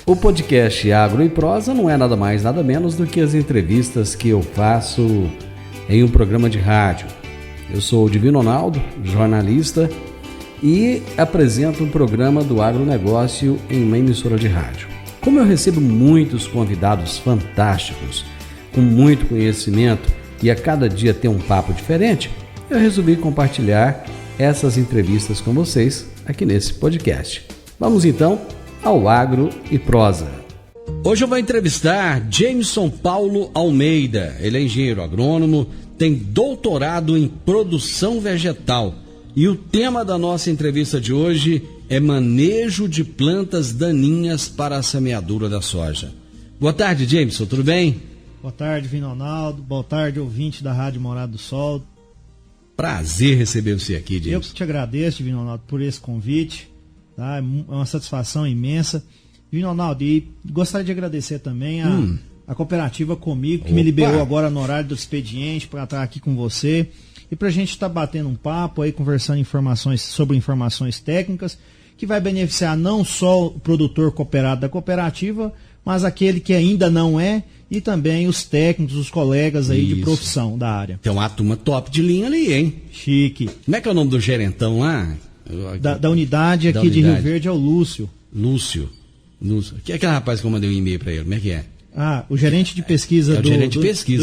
O podcast Agro e Prosa não é nada mais, nada menos do que as entrevistas que eu faço em um programa de rádio. Eu sou o Divino Ronaldo, jornalista, e apresento um programa do agronegócio em uma emissora de rádio. Como eu recebo muitos convidados fantásticos, com muito conhecimento, e a cada dia tem um papo diferente, eu resolvi compartilhar essas entrevistas com vocês aqui nesse podcast. Vamos então ao Agro e Prosa. Hoje eu vou entrevistar Jameson Paulo Almeida. Ele é engenheiro agrônomo, tem doutorado em produção vegetal. E o tema da nossa entrevista de hoje é manejo de plantas daninhas para a semeadura da soja. Boa tarde, Jameson, tudo bem? Boa tarde, Vino Ronaldo. Boa tarde, ouvinte da Rádio Morada do Sol. Prazer receber você aqui, Jameson. Eu que te agradeço, Vino Ronaldo, por esse convite. Tá? É uma satisfação imensa. Vino Ronaldo, e gostaria de agradecer também a cooperativa Comigo, que me liberou agora no horário do expediente para estar aqui com você. E para a gente estar batendo um papo aí, conversando sobre informações técnicas, que vai beneficiar não só o produtor cooperado da cooperativa, mas aquele que ainda não é, e também os técnicos, os colegas aí de profissão da área. Tem uma turma top de linha ali, hein? Chique. Como é que é o nome do gerentão lá? Da unidade aqui de Rio Verde é o Lúcio. Lúcio. Que é aquele rapaz que eu mandei um e-mail para ele, como é que é? O gerente de pesquisa, do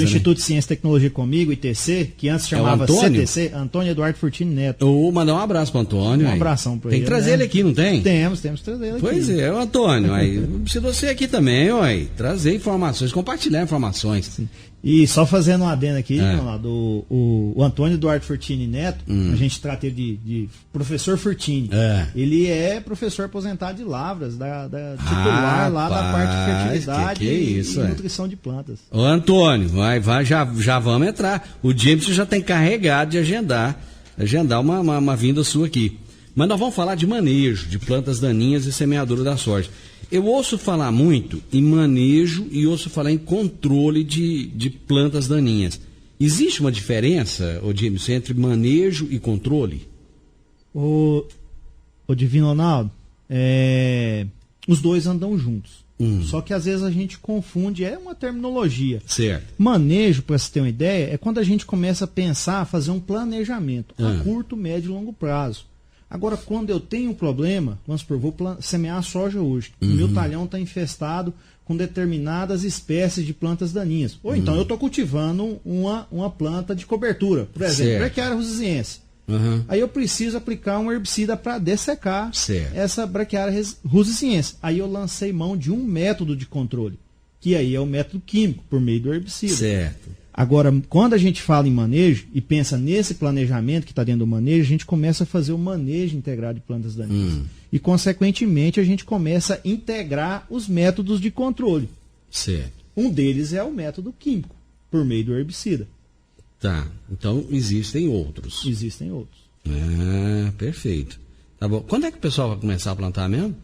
Instituto de Ciência e Tecnologia Comigo, ITC, que antes chamava CTC, Antônio Eduardo Furtini Neto. Vou mandar um abraço para o Antônio. Um abração para ele. Tem que trazer ele aqui, não tem? Temos que trazer ele aqui. Pois é, o Antônio, aí precisa você aqui também, trazer informações, compartilhar informações. Sim. E só fazendo um adendo aqui, o Antônio Eduardo Furtini Neto, a gente trata ele de professor Furtini. Ele é professor aposentado de lavras, titular lá da parte de fertilidade e nutrição de plantas. Ô Antônio, já vamos entrar. O Jameson já tem carregado de agendar uma vinda sua aqui. Mas nós vamos falar de manejo de plantas daninhas e semeadura da soja. Eu ouço falar muito em manejo e ouço falar em controle de plantas daninhas. Existe uma diferença, Jameson, entre manejo e controle? O Divino Ronaldo, os dois andam juntos. Só que às vezes a gente confunde, é uma terminologia. Certo. Manejo, para você ter uma ideia, é quando a gente começa a pensar, a fazer um planejamento a curto, médio e longo prazo. Agora, quando eu tenho um problema, vamos supor, vou semear a soja hoje. O meu talhão está infestado com determinadas espécies de plantas daninhas. Ou então eu estou cultivando uma planta de cobertura, por exemplo, Braquiária rusiziense. Aí eu preciso aplicar um herbicida para dessecar essa Braquiária rusiziense. Aí eu lancei mão de um método de controle, que aí é o método químico, por meio do herbicida. Certo. Agora, quando a gente fala em manejo e pensa nesse planejamento que está dentro do manejo, a gente começa a fazer o manejo integrado de plantas daninhas. E, consequentemente, a gente começa a integrar os métodos de controle. Certo. Um deles é o método químico, por meio do herbicida. Tá, então existem outros. Existem outros. Perfeito. Tá bom. Quando é que o pessoal vai começar a plantar mesmo?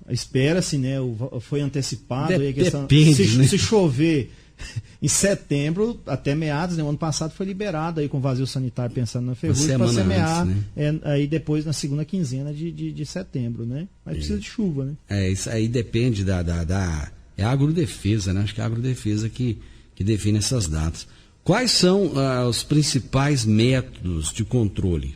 Espera-se, né? Foi antecipado. Depende, né? Se chover em setembro, até meados, né? O ano passado foi liberado aí com vazio sanitário, pensando na ferrugem, para semear antes, né? Aí depois na segunda quinzena de setembro, né? Mas precisa de chuva, né? Isso aí depende é a agrodefesa, né? Acho que é a agrodefesa que define essas datas. Quais são os principais métodos de controle?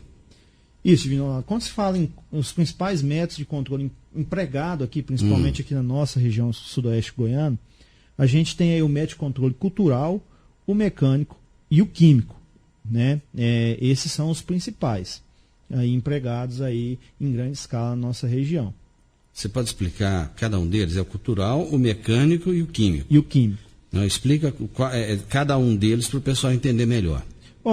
Isso, Divino. Quando se fala em os principais métodos de controle empregado aqui, principalmente aqui na nossa região sudoeste goiano, a gente tem aí o método de controle cultural, o mecânico e o químico, né? Esses são os principais aí empregados aí em grande escala na nossa região. Você pode explicar cada um deles? É o cultural, o mecânico e o químico. E o químico. Não, explica cada um deles para o pessoal entender melhor.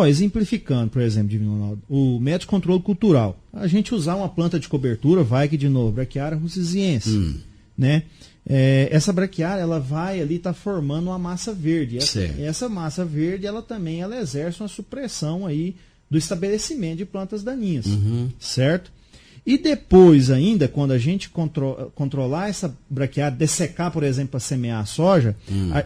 Exemplificando, por exemplo, Divino Ronaldo, o método de controle cultural. A gente usar uma planta de cobertura, vai que de novo, Braquiária rusiziense, né? Essa braquiária, ela vai ali estar formando uma massa verde. Essa massa verde, ela também exerce uma supressão aí do estabelecimento de plantas daninhas, certo? E depois ainda, quando a gente controlar essa braquiária, dessecar, por exemplo, para semear a soja,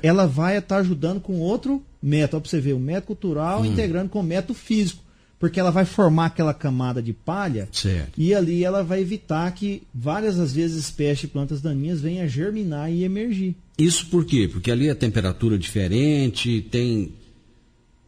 ela vai estar ajudando com outro método. Para você ver, o método cultural integrando com o método físico. porque ela vai formar aquela camada de palha, certo, e ali ela vai evitar que várias das vezes espécies de plantas daninhas venham a germinar e emergir. Isso por quê? Porque ali a temperatura é diferente, tem...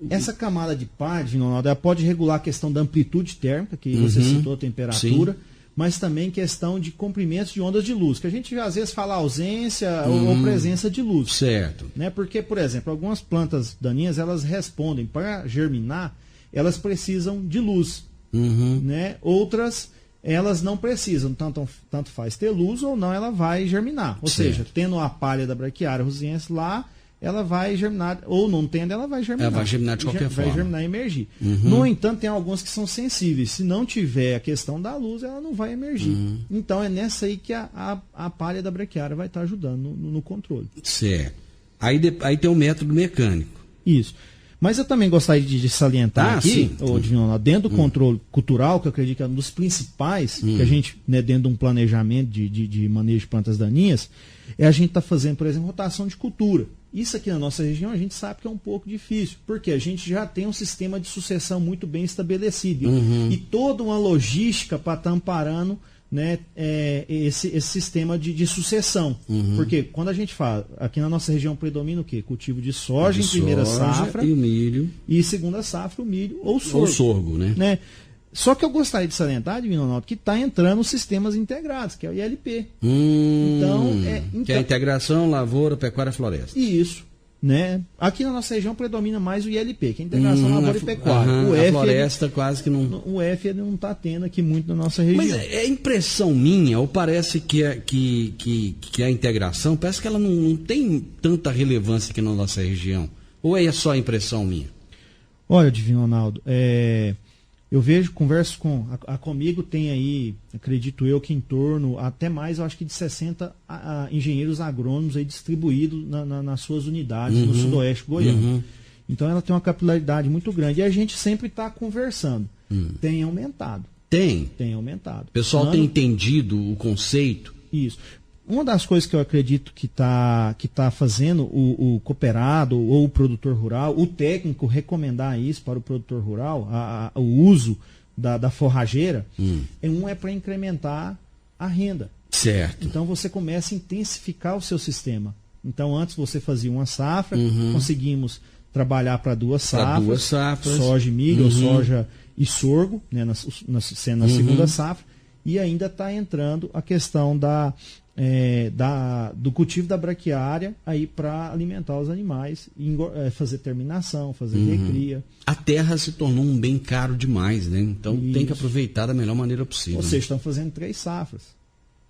Essa camada de palha, Ronaldo, ela pode regular a questão da amplitude térmica, que você citou a temperatura, sim, mas também questão de comprimentos de ondas de luz, que a gente às vezes fala ausência ou presença de luz. Certo. Né? Porque, por exemplo, algumas plantas daninhas, elas respondem, para germinar, elas precisam de luz. Né? Outras, elas não precisam, tanto faz ter luz ou não, ela vai germinar. Ou seja, tendo a palha da Braquiária rosiense lá, ela vai germinar, ou não tendo, ela vai germinar. Ela vai germinar de qualquer forma. Vai germinar e emergir. No entanto, tem alguns que são sensíveis. Se não tiver a questão da luz, ela não vai emergir. Então, é nessa aí que a palha da braquiária vai estar ajudando no controle. Certo. Aí tem o método mecânico. Isso. Mas eu também gostaria de salientar aqui, dentro do controle cultural, que eu acredito que é um dos principais, que a gente, né, dentro de um planejamento de manejo de plantas daninhas, a gente está fazendo, por exemplo, rotação de cultura. Isso aqui na nossa região a gente sabe que é um pouco difícil, porque a gente já tem um sistema de sucessão muito bem estabelecido e toda uma logística para estar amparando, né, esse sistema de sucessão. Porque quando a gente fala, aqui na nossa região predomina o quê? Cultivo de soja em primeira safra e o milho. E segunda safra o milho ou sorgo. Ou sorgo, né? Só que eu gostaria de salientar, Divino Ronaldo, que está entrando os sistemas integrados, que é o ILP. Que é a integração lavoura, pecuária, floresta. Isso. Né? Aqui na nossa região predomina mais o ILP, que é a integração lavoura e pecuária. A floresta quase que não... O F ele não está tendo aqui muito na nossa região. Mas é impressão minha, ou parece que a integração, parece que ela não tem tanta relevância aqui na nossa região. Ou é só impressão minha? Olha, Divino Ronaldo, eu converso comigo, tem aí, acredito eu, que em torno, até mais, eu acho que de 60 engenheiros agrônomos aí distribuídos nas suas unidades no sudoeste goiano. Então ela tem uma capilaridade muito grande. E a gente sempre está conversando. Tem aumentado. Tem aumentado. O pessoal tem entendido o conceito? Isso. Uma das coisas que eu acredito que tá fazendo o cooperado ou o produtor rural, o técnico recomendar isso para o produtor rural, o uso da forrageira, é para incrementar a renda. Certo. Então você começa a intensificar o seu sistema. Então antes você fazia uma safra, conseguimos trabalhar para duas safras, soja e milho, ou soja e sorgo, né, sendo na segunda safra, e ainda está entrando a questão do cultivo da braquiária aí para alimentar os animais, fazer terminação, fazer recria. A terra se tornou um bem caro demais, né? Então tem que aproveitar da melhor maneira possível. Ou seja, estão fazendo 3 safras.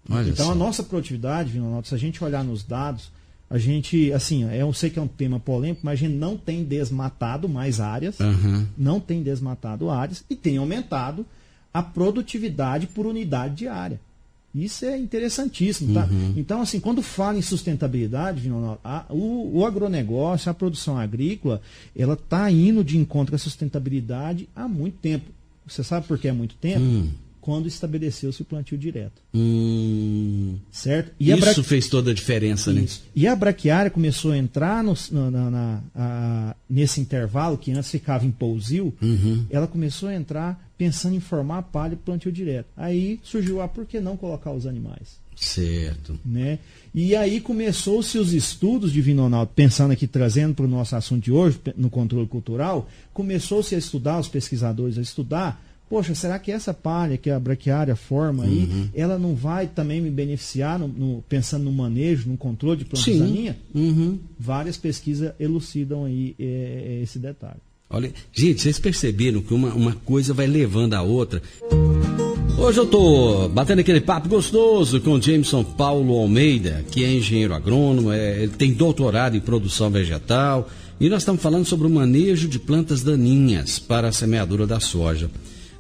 Olha então só. A nossa produtividade, se a gente olhar nos dados, a gente, assim, eu sei que é um tema polêmico, mas a gente não tem desmatado mais áreas, não tem desmatado áreas e tem aumentado a produtividade por unidade de área. Isso é interessantíssimo, tá? Então, assim, quando fala em sustentabilidade, o agronegócio, a produção agrícola, ela está indo de encontro à sustentabilidade há muito tempo. Você sabe por que há muito tempo? Quando estabeleceu-se o plantio direto. Certo? E isso fez toda a diferença, né? E a braquiária começou a entrar nesse intervalo, que antes ficava em pousio, ela começou a entrar pensando em formar palha e plantio direto. Aí surgiu por que não colocar os animais? Certo. Né? E aí começou-se os estudos, Divino Ronaldo, pensando aqui, trazendo para o nosso assunto de hoje, no controle cultural, começou-se a estudar, os pesquisadores a estudar, poxa, será que essa palha que a braquiária forma aí, ela não vai também me beneficiar, pensando no manejo, no controle de plantas daninhas? Várias pesquisas elucidam aí esse detalhe. Olha, gente, vocês perceberam que uma coisa vai levando a outra. Hoje eu estou batendo aquele papo gostoso com o Jameson Paulo Almeida, que é engenheiro agrônomo, ele tem doutorado em produção vegetal, e nós estamos falando sobre o manejo de plantas daninhas para a semeadura da soja.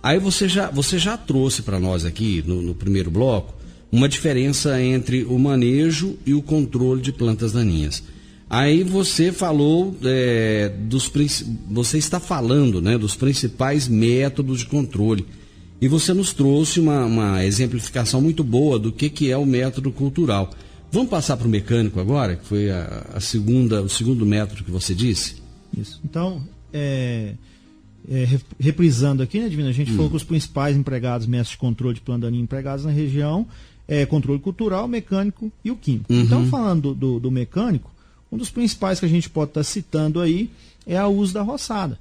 Aí você já trouxe para nós aqui, no primeiro bloco, uma diferença entre o manejo e o controle de plantas daninhas. Aí você falou, você está falando, né, dos principais métodos de controle. E você nos trouxe uma exemplificação muito boa do que é o método cultural. Vamos passar para o mecânico agora, que foi o segundo método que você disse? Isso. Então, reprisando aqui, né, Divino? A gente falou que os principais empregados, mestres de controle de planta daninha empregados na região, controle cultural, mecânico e o químico. Então, falando do mecânico, um dos principais que a gente pode estar citando aí é o uso da roçada.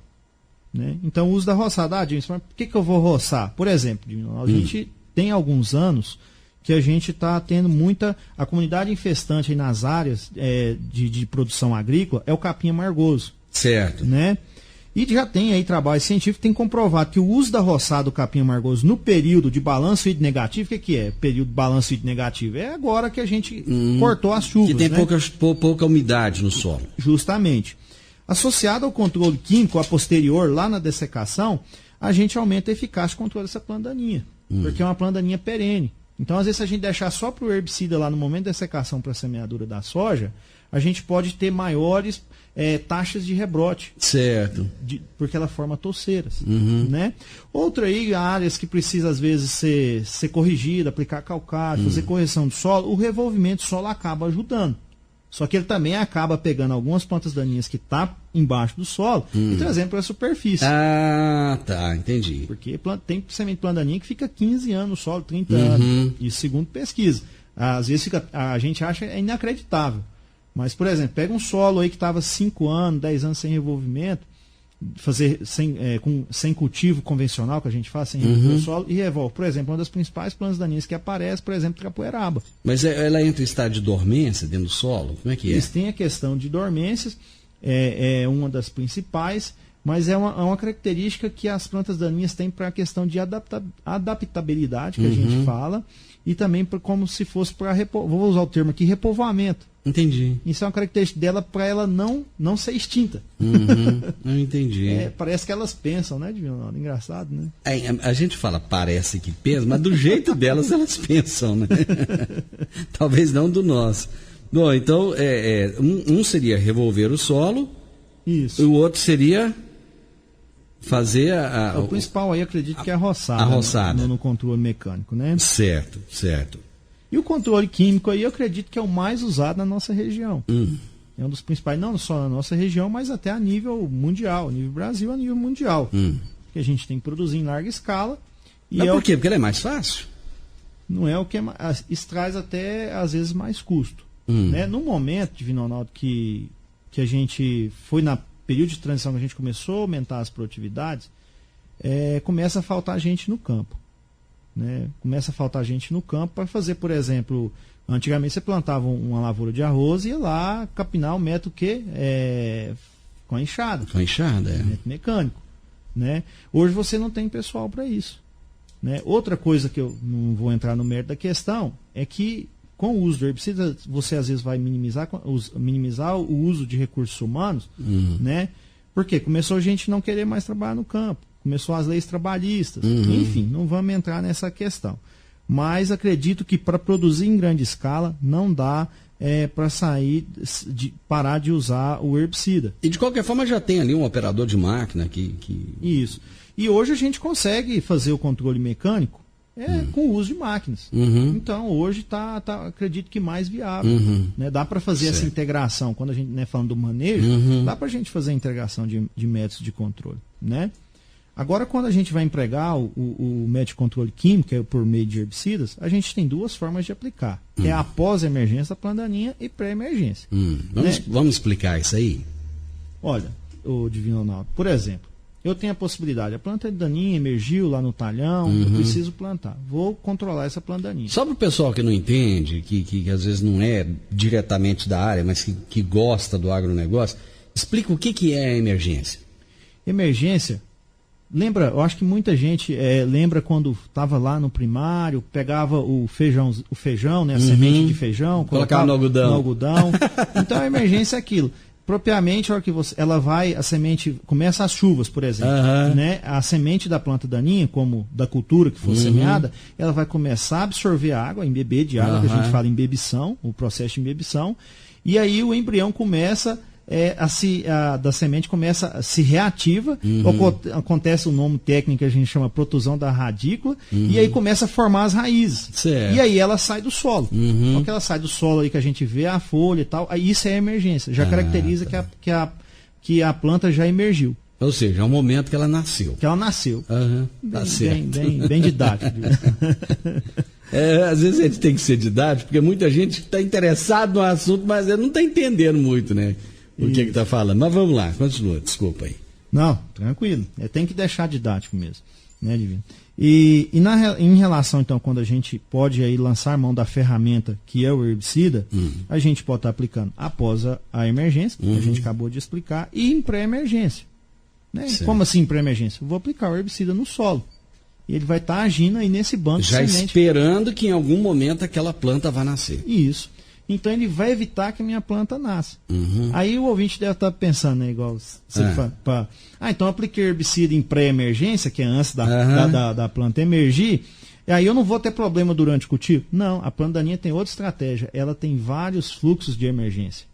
Né? Então, o uso da roçada, James, mas por que eu vou roçar? Por exemplo, Divino, a gente tem alguns anos que a gente está tendo a comunidade infestante aí nas áreas de produção agrícola é o capim amargoso. Certo. Né? E já tem aí trabalho científico que tem comprovado que o uso da roçada do capim amargoso no período de balanço hídrico negativo, o que é período de balanço hídrico negativo? É agora que a gente cortou as chuvas. Que tem, né? pouca umidade no solo. Justamente. Associado ao controle químico, a posterior, lá na dessecação, a gente aumenta a eficácia de controle dessa planta daninha. Porque é uma planta daninha perene. Então, às vezes, se a gente deixar só para o herbicida lá no momento da dessecação para a semeadura da soja, a gente pode ter maiores taxas de rebrote. Certo. Porque ela forma touceiras. Né? Outra aí, áreas que precisa, às vezes, ser corrigida, aplicar calcário, fazer correção do solo, o revolvimento do solo acaba ajudando. Só que ele também acaba pegando algumas plantas daninhas que estão embaixo do solo e trazendo para a superfície. Ah, tá, entendi. Porque tem semente de planta daninha que fica 15 anos no solo, 30 anos. Isso segundo pesquisa. Às vezes a gente acha inacreditável. Mas, por exemplo, pega um solo aí que estava 5 anos, 10 anos sem revolvimento, fazer sem cultivo convencional que a gente faz, sem revolver o solo, e revolve. Por exemplo, uma das principais plantas daninhas que aparece, por exemplo, capoeiraba. Mas ela entra em estado de dormência dentro do solo? Como é que é? Eles têm a questão de dormências, é uma das principais, mas é uma característica que as plantas daninhas têm para a questão de adaptabilidade, que a gente fala, e também como se fosse para, vou usar o termo aqui, repovoamento. Entendi. Isso é uma característica dela para ela não ser extinta. Eu entendi. Parece que elas pensam, né, Divino? Engraçado, né? A gente fala parece que pensa, mas do jeito delas elas pensam, né? Talvez não do nosso. Bom, então, um seria revolver o solo. Isso. O outro seria fazer o principal aí, acredito que é a roçada. A roçada. No controle mecânico, né? Certo, certo. E o controle químico aí, eu acredito que é o mais usado na nossa região. É um dos principais, não só na nossa região, mas até a nível mundial, a nível Brasil, a nível mundial. Porque a gente tem que produzir em larga escala. Mas por quê? Porque ele é mais fácil? Não é o que isso traz até, às vezes, mais custo. Né? No momento, Divino Ronaldo, que a gente foi na período de transição que a gente começou a aumentar as produtividades, começa a faltar gente no campo. Né? Começa a faltar gente no campo para fazer, por exemplo, antigamente você plantava uma lavoura de arroz e ia lá capinar o método com a enxada. Com a enxada, método mecânico. Né? Hoje você não tem pessoal para isso. Né? Outra coisa que eu não vou entrar no mérito da questão é que com o uso do herbicida você às vezes vai minimizar o uso de recursos humanos, né? Porque começou a gente não querer mais trabalhar no campo. Começou as leis trabalhistas, enfim, não vamos entrar nessa questão. Mas acredito que para produzir em grande escala não dá para parar de usar o herbicida. E de qualquer forma já tem ali um operador de máquina que... Isso. E hoje a gente consegue fazer o controle mecânico com o uso de máquinas. Então hoje acredito que mais viável. Né? Dá para fazer essa integração, quando a gente falando do manejo, dá para a gente fazer a integração de métodos de controle. Né? Agora, quando a gente vai empregar o método de controle químico, por meio de herbicidas, a gente tem duas formas de aplicar. É após a emergência da planta daninha e pré-emergência. Vamos explicar isso aí? Olha, Divino Ronaldo, por exemplo, eu tenho a possibilidade, a planta daninha emergiu lá no talhão, eu preciso plantar. Vou controlar essa planta daninha. Só para o pessoal que não entende, que às vezes não é diretamente da área, mas que gosta do agronegócio, explica o que é a emergência. Emergência... Lembra, eu acho que muita gente lembra quando estava lá no primário, pegava o feijão, né, a semente de feijão, colocava no algodão. Então a emergência é aquilo. Propriamente, a hora que a semente, começa as chuvas, por exemplo, né, a semente da planta daninha, como da cultura que for semeada, ela vai começar a absorver a água, embeber de água, que a gente fala embebição, o processo de embebição, e aí o embrião começa... da semente começa a se reativa, acontece o nome técnico que a gente chama protusão da radícula, e aí começa a formar as raízes. Certo. E aí ela sai do solo. Então que ela sai do solo aí que a gente vê a folha e tal, aí isso é emergência, já caracteriza que a planta já emergiu. Ou seja, é o momento que ela nasceu. Que ela nasceu. Tá certo. Bem didático. Às vezes a gente tem que ser didático, porque muita gente está interessado no assunto, mas não está entendendo muito, né? O que está falando. Mas vamos lá, continua, desculpa aí. Não, tranquilo. Tem que deixar didático mesmo, né, Divino? E em relação, então, quando a gente pode aí lançar mão da ferramenta que é o herbicida, a gente pode estar aplicando após a emergência, que a gente acabou de explicar, e em pré-emergência. Né? Como assim em pré-emergência? Eu vou aplicar o herbicida no solo. E ele vai estar agindo aí nesse banco já de semente. Esperando que em algum momento aquela planta vá nascer. Isso. Então ele vai evitar que a minha planta nasça. Aí o ouvinte deve estar pensando, né, igual você fala, então eu apliquei herbicida em pré-emergência, que é antes da planta emergir, e aí eu não vou ter problema durante o cultivo? Não, a planta daninha tem outra estratégia, ela tem vários fluxos de emergência.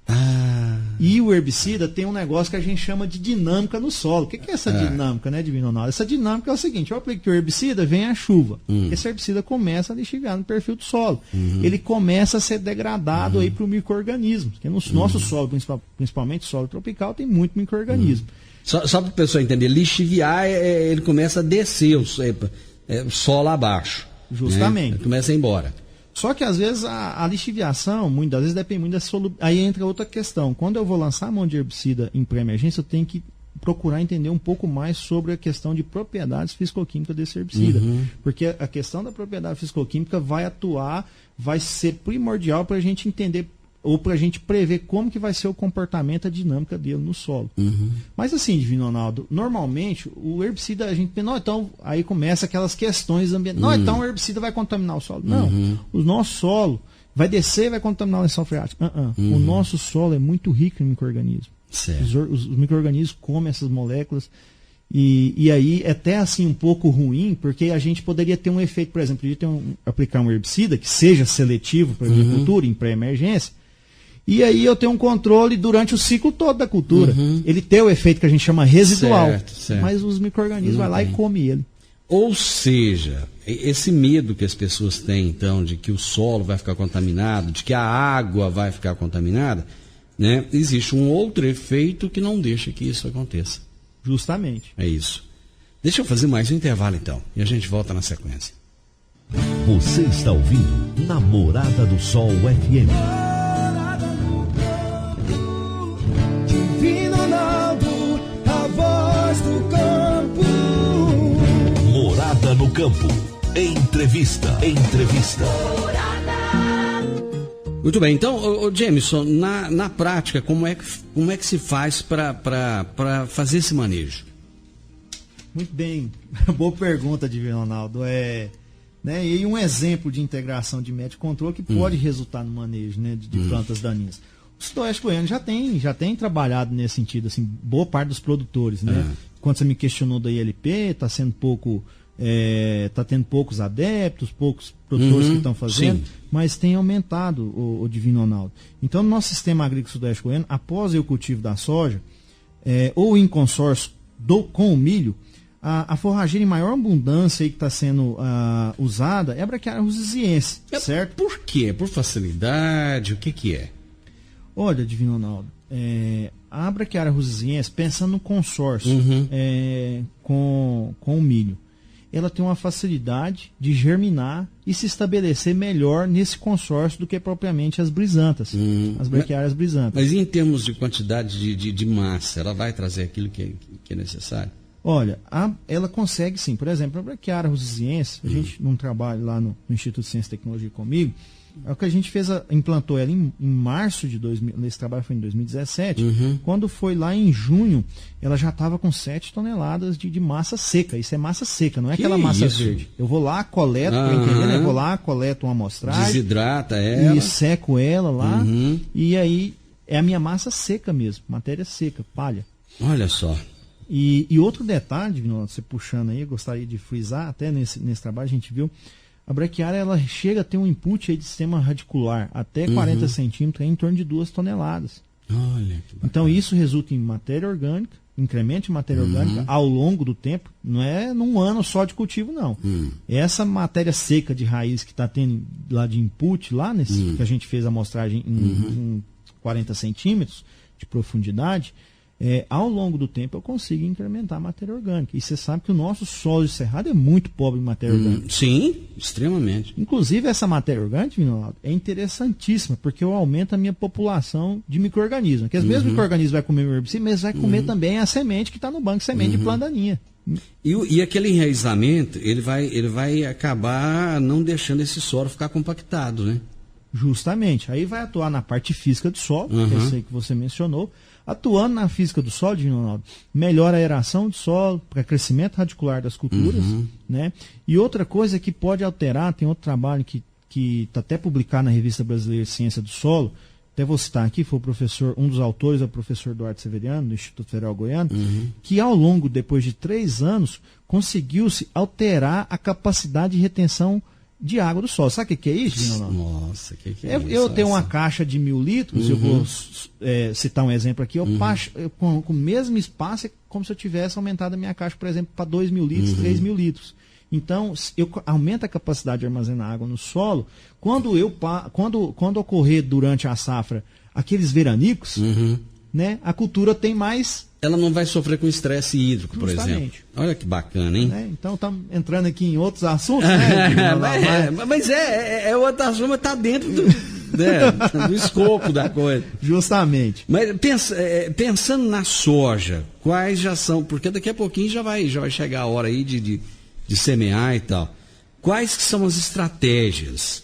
E o herbicida tem um negócio que a gente chama de dinâmica no solo. O que é essa dinâmica, né, Divino Ronaldo? Essa dinâmica é o seguinte: eu apliquei o herbicida, vem a chuva. Esse herbicida começa a lixiviar no perfil do solo. Ele começa a ser degradado aí para o micro-organismo. Porque no nosso solo, principalmente solo tropical, tem muito micro-organismo. Só para o pessoal entender, lixiviar, ele começa a descer o solo abaixo. Justamente. Né? Ele começa a ir embora. Só que às vezes a lixiviação, muitas vezes depende muito da solubilidade. Aí entra outra questão. Quando eu vou lançar a mão de herbicida em pré-emergência, eu tenho que procurar entender um pouco mais sobre a questão de propriedades físico-químicas desse herbicida. Porque a questão da propriedade físico-química vai atuar, vai ser primordial para a gente entender ou para a gente prever como que vai ser o comportamento, a dinâmica dele no solo. Mas assim, Divino Ronaldo, normalmente o herbicida, a gente pensa, não, então, aí começa aquelas questões ambientais, não, então o herbicida vai contaminar o solo. Não, o nosso solo vai descer e vai contaminar o lençol freático. O nosso solo é muito rico em micro-organismos. Os micro-organismos comem essas moléculas. E aí é até assim um pouco ruim, porque a gente poderia ter um efeito, por exemplo, de aplicar um herbicida que seja seletivo para a agricultura em pré-emergência, e aí eu tenho um controle durante o ciclo todo da cultura. Ele tem o efeito que a gente chama residual, certo. Mas os micro-organismos vão lá e comem ele. Ou seja, esse medo que as pessoas têm, então, de que o solo vai ficar contaminado, de que a água vai ficar contaminada, né? Existe um outro efeito que não deixa que isso aconteça. Justamente. É isso. Deixa eu fazer mais um intervalo, então, e a gente volta na sequência. Você está ouvindo Namorada do Sol FM. Divino Ronaldo, a voz do campo. Morada no campo. Entrevista. Muito bem, então, Jameson, na prática, como é que se faz para fazer esse manejo? Muito bem, boa pergunta, Divino Ronaldo. Né, e um exemplo de integração de método de controle que pode resultar no manejo, né, de plantas daninhas. O Sudoeste Goiano já tem trabalhado nesse sentido, assim, boa parte dos produtores, né? Quando você me questionou da ILP, está sendo tá tendo poucos adeptos, poucos produtores que estão fazendo, mas tem aumentado o Divino Ronaldo. Então, no nosso sistema agrícola Sudoeste Goiano, após o cultivo da soja, ou em consórcio com o milho, a forrageira em maior abundância que está sendo usada é a Braquiária rusiziense, certo? Por quê? Por facilidade? O que é? Olha, Divino Ronaldo, a Braquiária rusiziense, pensando no consórcio com o milho, ela tem uma facilidade de germinar e se estabelecer melhor nesse consórcio do que propriamente as brisantas, as braquiárias brisantas. Mas em termos de quantidade de massa, ela vai trazer aquilo que é necessário? Olha, ela consegue sim. Por exemplo, a braquiária rusiziense, a gente num trabalho lá no Instituto de Ciência e Tecnologia comigo, o que a gente fez, implantou ela em março de 2000, esse trabalho foi em 2017, quando foi lá em junho, ela já estava com 7 toneladas de massa seca. Isso é massa seca, não é aquela massa verde. Eu vou lá, coleto, para entender, né? Eu vou lá, coleto uma amostragem. Desidrata ela. E seco ela lá, e aí é a minha massa seca mesmo, matéria seca, palha. Olha só. E outro detalhe, você puxando aí, eu gostaria de frisar, até nesse trabalho a gente viu, a braquiária ela chega a ter um input aí de sistema radicular até 40 centímetros, em torno de 2 toneladas. Olha, que bacana. Então isso resulta em matéria orgânica, incremento de matéria orgânica ao longo do tempo, não é num ano só de cultivo, não. Essa matéria seca de raiz que está tendo lá de input, lá nesse que a gente fez a amostragem em 40 centímetros de profundidade, ao longo do tempo eu consigo incrementar a matéria orgânica. E você sabe que o nosso solo de cerrado é muito pobre em matéria orgânica. Sim, extremamente. Inclusive, essa matéria orgânica, Vinaldo, é interessantíssima, porque eu aumento a minha população de micro-organismos. Porque às vezes o micro-organismo vai comer o herbicida, mas vai comer também a semente que está no banco de semente de planta daninha. E aquele enraizamento, ele vai acabar não deixando esse solo ficar compactado, né? Justamente. Aí vai atuar na parte física do solo, que eu sei que você mencionou. Atuando na física do solo, Ronaldo, melhora a aeração do solo, para crescimento radicular das culturas, né? E outra coisa que pode alterar, tem outro trabalho que está até publicado na Revista Brasileira de Ciência do Solo, até vou citar aqui, foi o professor, um dos autores é o professor Duarte Severiano, do Instituto Federal Goiano, que ao longo, depois de 3 anos, conseguiu-se alterar a capacidade de retenção de água do solo. Sabe o que é isso, Ronaldo? Nossa, que é isso? Eu tenho uma caixa de 1.000 litros, eu vou citar um exemplo aqui, com o mesmo espaço, é como se eu tivesse aumentado a minha caixa, por exemplo, para 2.000 litros, 3.000 litros. Então, eu aumento a capacidade de armazenar água no solo. Quando ocorrer durante a safra aqueles veranicos, né, a cultura tem mais... Ela não vai sofrer com estresse hídrico, por exemplo. Olha que bacana, hein? Então, estamos entrando aqui em outros assuntos, né? Mas é outro assunto, mas está dentro do escopo da coisa. Justamente. Mas pensando na soja, quais já são... Porque daqui a pouquinho já vai chegar a hora aí de semear e tal. Quais que são as estratégias?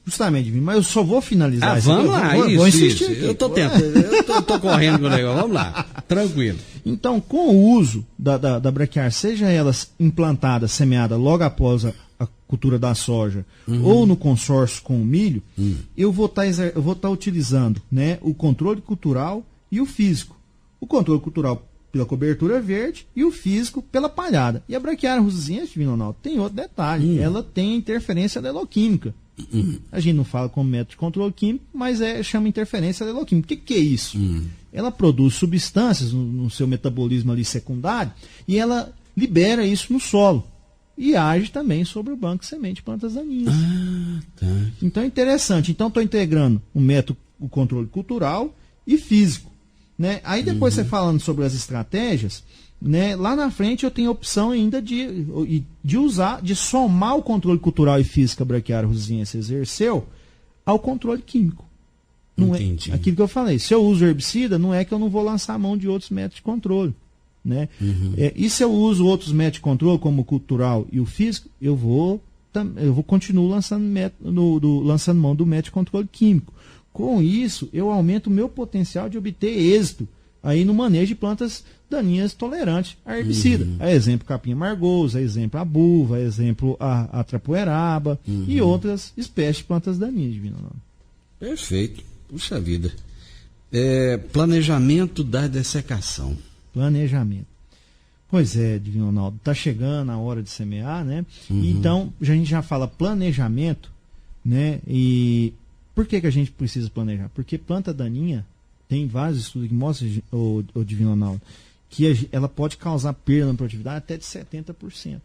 Justamente, mas eu só vou finalizar isso. Vamos lá, vou insistir aqui. Eu estou tentando, eu tô correndo com o negócio. Vamos lá, tranquilo. Então, com o uso da braquiária, seja ela implantada, semeada logo após a cultura da soja, ou no consórcio com o milho, eu vou estar utilizando, né, o controle cultural e o físico. O controle cultural pela cobertura verde e o físico pela palhada. E a braquiária russiense, Ronaldo, tem outro detalhe. Ela tem interferência aleloquímica. A gente não fala como método de controle químico, mas chama interferência aleloquímica. O que é isso? Ela produz substâncias no seu metabolismo ali secundário e ela libera isso no solo. E age também sobre o banco de semente de plantas daninhas. Então é interessante. Então estou integrando o método, o controle cultural e físico. Né? Aí depois você falando sobre as estratégias, né, lá na frente eu tenho a opção ainda de somar o controle cultural e físico que a braquiária russiense exerceu ao controle químico. Não Entendi. É aquilo que eu falei. Se eu uso herbicida, não é que eu não vou lançar a mão de outros métodos de controle. Né? E se eu uso outros métodos de controle, como o cultural e o físico, eu vou continuar lançando mão do método de controle químico. Com isso, eu aumento o meu potencial de obter êxito aí no manejo de plantas daninhas tolerantes a herbicida. A exemplo, capim amargoso, a exemplo, a buva, a exemplo, a trapoeraba e outras espécies de plantas daninhas. Perfeito. Puxa vida. Planejamento da dessecação. Planejamento. Pois é, Divino Ronaldo, está chegando a hora de semear, né? Então, a gente já fala planejamento, né? E por que a gente precisa planejar? Porque planta daninha, tem vários estudos que mostram, o Divino Ronaldo, que ela pode causar perda na produtividade até de 70%.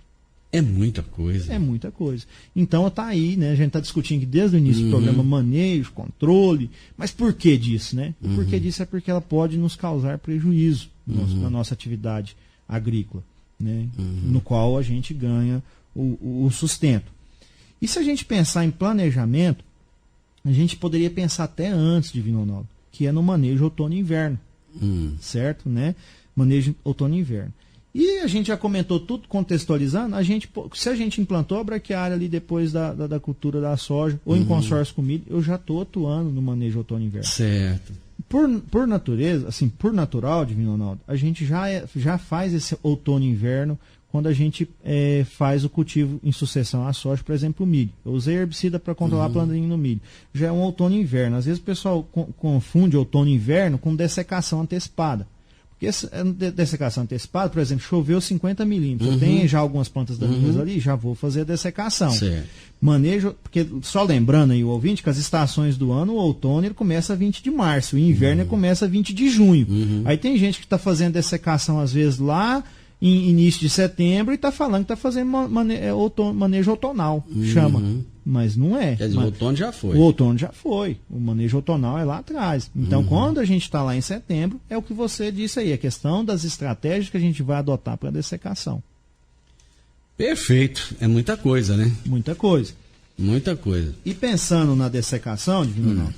É muita coisa. É muita coisa. Então está aí, né? A gente está discutindo aqui desde o início do programa manejo, controle, mas por que disso, né? O porquê disso é porque ela pode nos causar prejuízo na nossa atividade agrícola, né? No qual a gente ganha o sustento. E se a gente pensar em planejamento, a gente poderia pensar até antes, Divino Ronaldo, que é no manejo outono e inverno, certo? Né? Manejo outono e inverno. E a gente já comentou tudo contextualizando, se a gente implantou a braquiária ali depois da cultura da soja, ou em consórcio com milho, eu já estou atuando no manejo outono e inverno. Certo. Por natureza, assim, por natural, Divino Ronaldo, a gente já faz esse outono e inverno quando a gente faz o cultivo em sucessão à soja, por exemplo, o milho. Eu usei herbicida para controlar a planta no milho. Já é um outono e inverno. Às vezes o pessoal confunde outono e inverno com dessecação antecipada. Porque dessecação antecipada, por exemplo, choveu 50 milímetros. Eu tenho já algumas plantas daninhas ali, já vou fazer a dessecação. Certo. Manejo, porque só lembrando aí o ouvinte que as estações do ano, o outono ele começa a 20 de março, o inverno ele começa a 20 de junho. Aí tem gente que está fazendo dessecação às vezes lá em início de setembro e está falando que está fazendo manejo outonal, chama. mas não é. Quer dizer, o outono já foi. O outono já foi. O manejo outonal é lá atrás. Então, quando a gente está lá em setembro, é o que você disse aí, a questão das estratégias que a gente vai adotar para a dessecação. Perfeito. É muita coisa, né? Muita coisa. Muita coisa. E pensando na dessecação, Divino Ronaldo,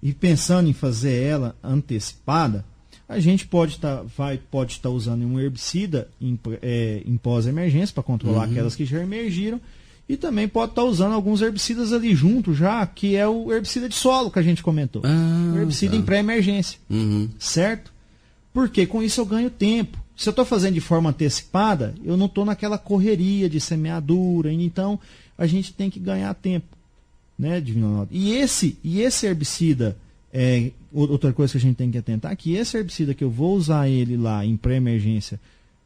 e pensando em fazer ela antecipada, a gente pode estar usando um herbicida em pós-emergência para controlar aquelas que já emergiram, e também pode estar usando alguns herbicidas ali junto já, que é o herbicida de solo que a gente comentou. O herbicida em pré-emergência. Certo? Porque com isso eu ganho tempo. Se eu estou fazendo de forma antecipada, eu não estou naquela correria de semeadura, então a gente tem que ganhar tempo, né, Divino Ronaldo? E esse herbicida, outra coisa que a gente tem que atentar, é que esse herbicida que eu vou usar ele lá em pré-emergência,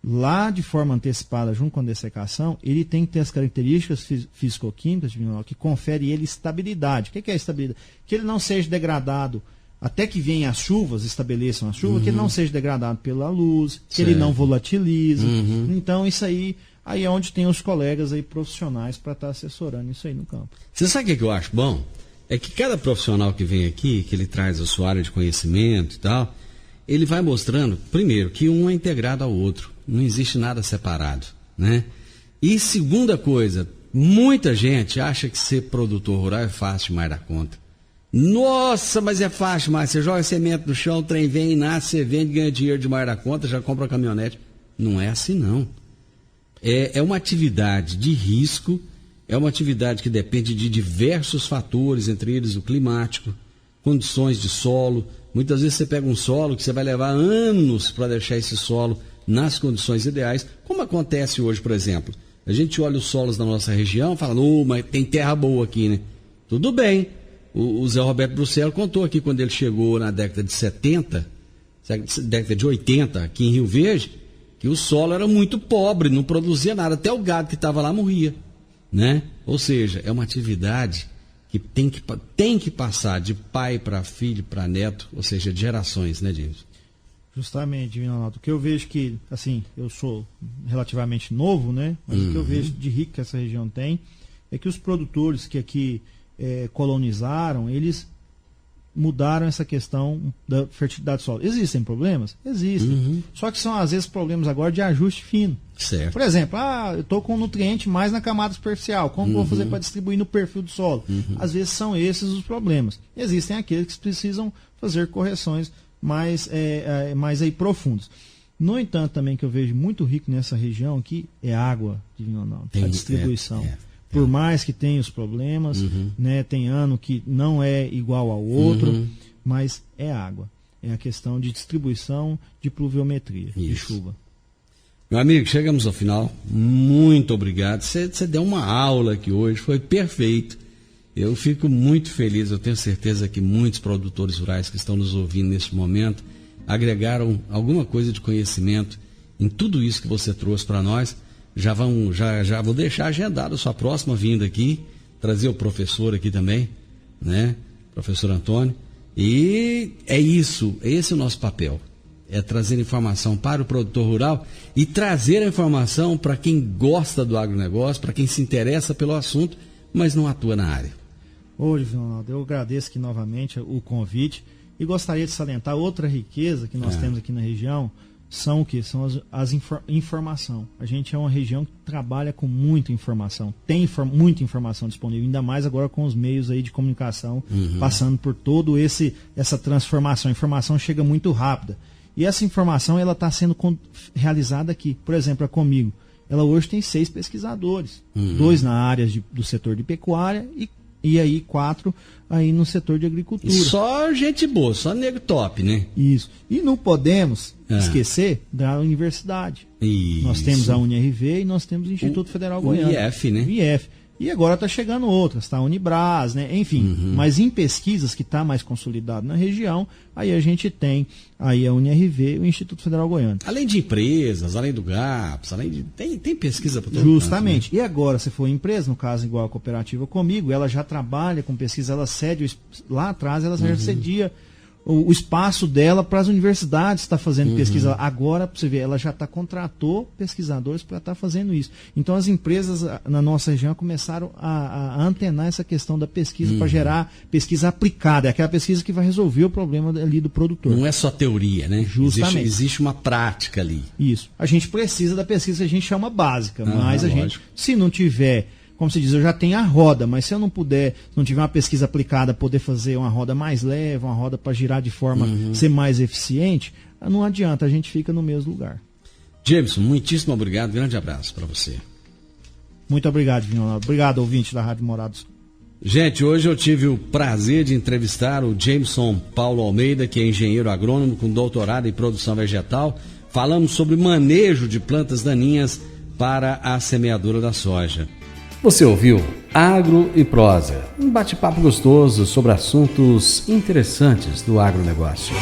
lá de forma antecipada, junto com a dessecação, ele tem que ter as características físico-químicas, Divino Ronaldo, que confere ele estabilidade. O que é estabilidade? Que ele não seja degradado até que venham as chuvas, estabeleçam as chuvas, que ele não seja degradado pela luz, que ele não volatilize. Então, isso aí é onde tem os colegas aí profissionais para estar assessorando isso aí no campo. Você sabe o que eu acho bom? É que cada profissional que vem aqui, que ele traz a sua área de conhecimento e tal, ele vai mostrando, primeiro, que um é integrado ao outro. Não existe nada separado, né? E segunda coisa, muita gente acha que ser produtor rural é fácil demais da conta. Nossa, mas é fácil, mas você joga semente no chão, o trem vem, nasce, você vende, ganha dinheiro demais da conta, já compra uma caminhonete. Não é assim, não. É uma atividade de risco, é uma atividade que depende de diversos fatores, entre eles o climático, condições de solo. Muitas vezes você pega um solo que você vai levar anos para deixar esse solo nas condições ideais, como acontece hoje, por exemplo. A gente olha os solos da nossa região e fala, mas tem terra boa aqui, né? Tudo bem. O Zé Roberto Bruxelles contou aqui quando ele chegou na década de 70, década de 80, aqui em Rio Verde, que o solo era muito pobre, não produzia nada, até o gado que estava lá morria, né? Ou seja, é uma atividade que tem que passar de pai para filho, para neto, ou seja, de gerações, né, James? Justamente, Divino Ronaldo. O que eu vejo que, assim, eu sou relativamente novo, né? Mas o que eu vejo de rico que essa região tem é que os produtores que aqui colonizaram, eles mudaram essa questão da fertilidade do solo. Existem problemas? Existem. Só que são, às vezes, problemas agora de ajuste fino. Certo. Por exemplo, eu estou com um nutriente mais na camada superficial. Como vou fazer para distribuir no perfil do solo? Às vezes são esses os problemas. Existem aqueles que precisam fazer correções mais aí profundas. No entanto, também que eu vejo muito rico nessa região aqui é água, Divino Ronaldo, a distribuição. Por mais que tenha os problemas, né, tem ano que não é igual ao outro, mas é água. É a questão de distribuição de pluviometria, de chuva. Meu amigo, chegamos ao final. Muito obrigado. Você deu uma aula aqui hoje, foi perfeito. Eu fico muito feliz, eu tenho certeza que muitos produtores rurais que estão nos ouvindo neste momento agregaram alguma coisa de conhecimento em tudo isso que você trouxe para nós. Já vou deixar agendado a sua próxima vinda aqui, trazer o professor aqui também, né? Professor Antônio. E é isso, esse é o nosso papel. É trazer informação para o produtor rural e trazer a informação para quem gosta do agronegócio, para quem se interessa pelo assunto, mas não atua na área. Hoje, Ronaldo, eu agradeço aqui novamente o convite e gostaria de salientar outra riqueza que nós temos aqui na região. São o que? São informação. A gente é uma região que trabalha com muita informação. Tem muita informação disponível, ainda mais agora com os meios aí de comunicação, passando por todo essa transformação. A informação chega muito rápida. E essa informação ela está sendo realizada aqui. Por exemplo, a Comigo. Ela hoje tem 6 pesquisadores. 2 na área do setor de pecuária e aí 4 aí no setor de agricultura. E só gente boa, só nego top, né? Isso. E não podemos esquecer da universidade. Isso. Nós temos a UniRV e nós temos o Instituto Federal Goiano. O IF, né? O IF. E agora está chegando outras, está a Unibras, né? Enfim, mas em pesquisas que está mais consolidado na região, aí a gente tem aí a UniRV e o Instituto Federal Goiano. Além de empresas, além do GAPS, tem pesquisa para todo Justamente. canto, né? E agora, se for empresa, no caso igual a cooperativa Comigo, ela já trabalha com pesquisa, ela cede, lá atrás ela já cedia o espaço dela para as universidades estar fazendo pesquisa. Agora, para você ver, ela já contratou pesquisadores para estar fazendo isso. Então, as empresas na nossa região começaram a antenar essa questão da pesquisa para gerar pesquisa aplicada. É aquela pesquisa que vai resolver o problema ali do produtor. Não é só teoria, né? Justamente. Existe uma prática ali. Isso. A gente precisa da pesquisa que a gente chama básica, mas a gente, se não tiver... Como se diz, eu já tenho a roda, mas se eu não puder, se não tiver uma pesquisa aplicada, poder fazer uma roda mais leve, uma roda para girar de forma ser mais eficiente, não adianta, a gente fica no mesmo lugar. Jameson, muitíssimo obrigado, grande abraço para você. Muito obrigado, Vinho. Obrigado, ouvinte da Rádio Morados. Gente, hoje eu tive o prazer de entrevistar o Jameson Paulo Almeida, que é engenheiro agrônomo com doutorado em produção vegetal. Falamos sobre manejo de plantas daninhas para a semeadura da soja. Você ouviu Agro e Prosa, um bate-papo gostoso sobre assuntos interessantes do agronegócio.